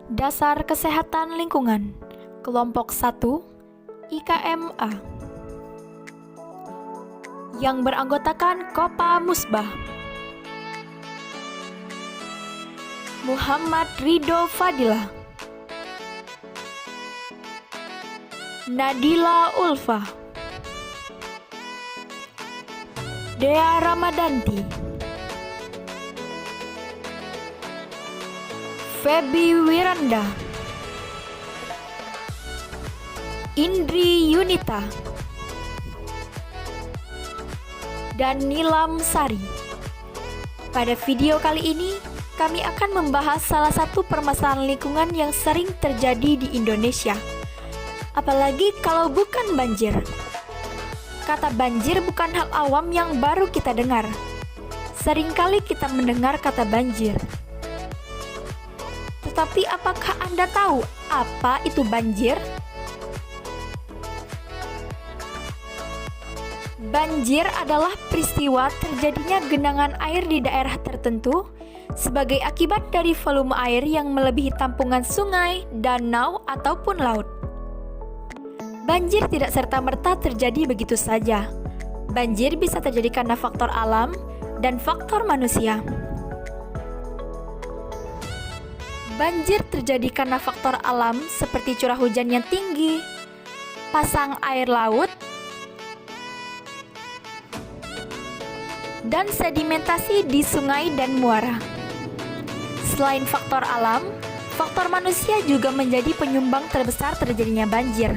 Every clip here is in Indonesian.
Dasar Kesehatan Lingkungan, Kelompok 1, IKMA, yang beranggotakan Kopa Musbah, Muhammad Ridho Fadilah, Nadila Ulfa, Dea Ramadanti, Feby Wiranda, Indri Yunita, dan Nilam Sari. Pada video kali ini, kami akan membahas salah satu permasalahan lingkungan yang sering terjadi di Indonesia. Apalagi kalau bukan banjir. Kata banjir bukan hal awam yang baru kita dengar. Seringkali kita mendengar kata banjir. Tetapi apakah Anda tahu apa itu banjir? Banjir adalah peristiwa terjadinya genangan air di daerah tertentu sebagai akibat dari volume air yang melebihi tampungan sungai, danau, ataupun laut. Banjir tidak serta-merta terjadi begitu saja. Banjir bisa terjadi karena faktor alam dan faktor manusia. Banjir terjadi karena faktor alam seperti curah hujan yang tinggi, pasang air laut, dan sedimentasi di sungai dan muara. Selain faktor alam, faktor manusia juga menjadi penyumbang terbesar terjadinya banjir,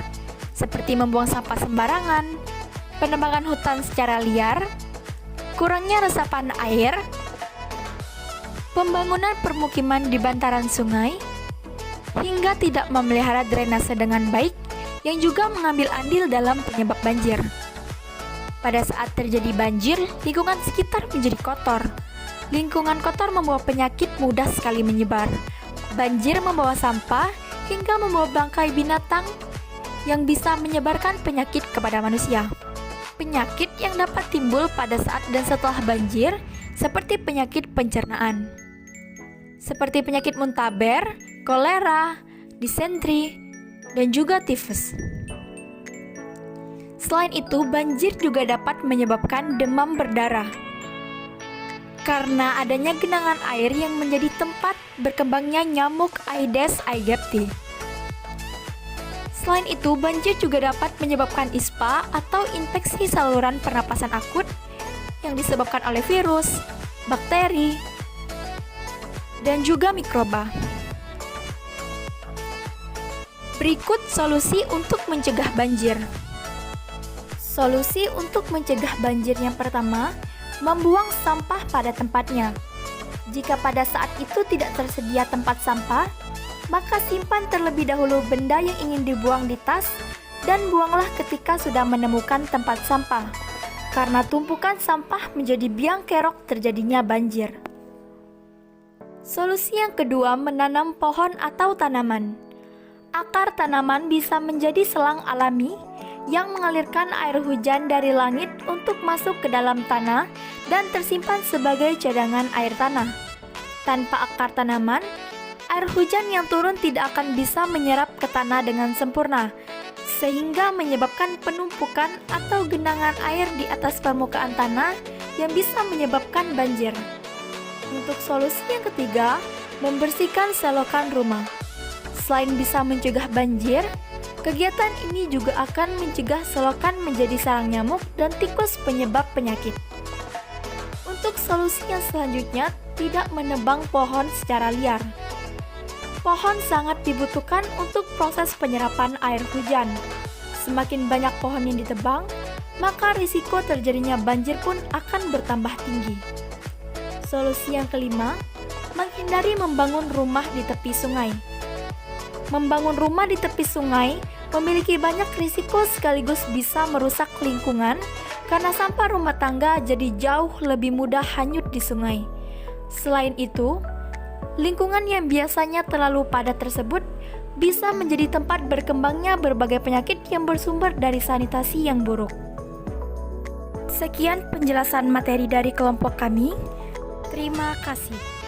seperti membuang sampah sembarangan, penebangan hutan secara liar, kurangnya resapan air, pembangunan permukiman di bantaran sungai, hingga tidak memelihara drainase dengan baik yang juga mengambil andil dalam penyebab banjir. Pada saat terjadi banjir, lingkungan sekitar menjadi kotor. Lingkungan kotor membawa penyakit mudah sekali menyebar. Banjir membawa sampah hingga membawa bangkai binatang yang bisa menyebarkan penyakit kepada manusia. Penyakit yang dapat timbul pada saat dan setelah banjir seperti penyakit pencernaan, seperti penyakit muntaber, kolera, disentri, dan juga tifus. Selain itu, banjir juga dapat menyebabkan demam berdarah karena adanya genangan air yang menjadi tempat berkembangnya nyamuk Aedes aegypti. Selain itu, banjir juga dapat menyebabkan ISPA atau infeksi saluran pernapasan akut yang disebabkan oleh virus, bakteri, dan juga mikroba. Berikut solusi untuk mencegah banjir. Solusi untuk mencegah banjir yang pertama, membuang sampah pada tempatnya. Jika pada saat itu tidak tersedia tempat sampah, maka simpan terlebih dahulu benda yang ingin dibuang di tas dan buanglah ketika sudah menemukan tempat sampah. Karena tumpukan sampah menjadi biang kerok terjadinya banjir. Solusi yang kedua, menanam pohon atau tanaman. Akar tanaman bisa menjadi selang alami yang mengalirkan air hujan dari langit untuk masuk ke dalam tanah dan tersimpan sebagai cadangan air tanah. Tanpa akar tanaman, air hujan yang turun tidak akan bisa menyerap ke tanah dengan sempurna, sehingga menyebabkan penumpukan atau genangan air di atas permukaan tanah yang bisa menyebabkan banjir. Untuk solusi yang ketiga, membersihkan selokan rumah. Selain bisa mencegah banjir, kegiatan ini juga akan mencegah selokan menjadi sarang nyamuk dan tikus penyebab penyakit. Untuk solusi yang selanjutnya, tidak menebang pohon secara liar. Pohon sangat dibutuhkan untuk proses penyerapan air hujan. Semakin banyak pohon yang ditebang, maka risiko terjadinya banjir pun akan bertambah tinggi. Solusi yang kelima, menghindari membangun rumah di tepi sungai. Membangun rumah di tepi sungai memiliki banyak risiko sekaligus bisa merusak lingkungan karena sampah rumah tangga jadi jauh lebih mudah hanyut di sungai. Selain itu, lingkungan yang biasanya terlalu padat tersebut bisa menjadi tempat berkembangnya berbagai penyakit yang bersumber dari sanitasi yang buruk. Sekian penjelasan materi dari kelompok kami. Terima kasih.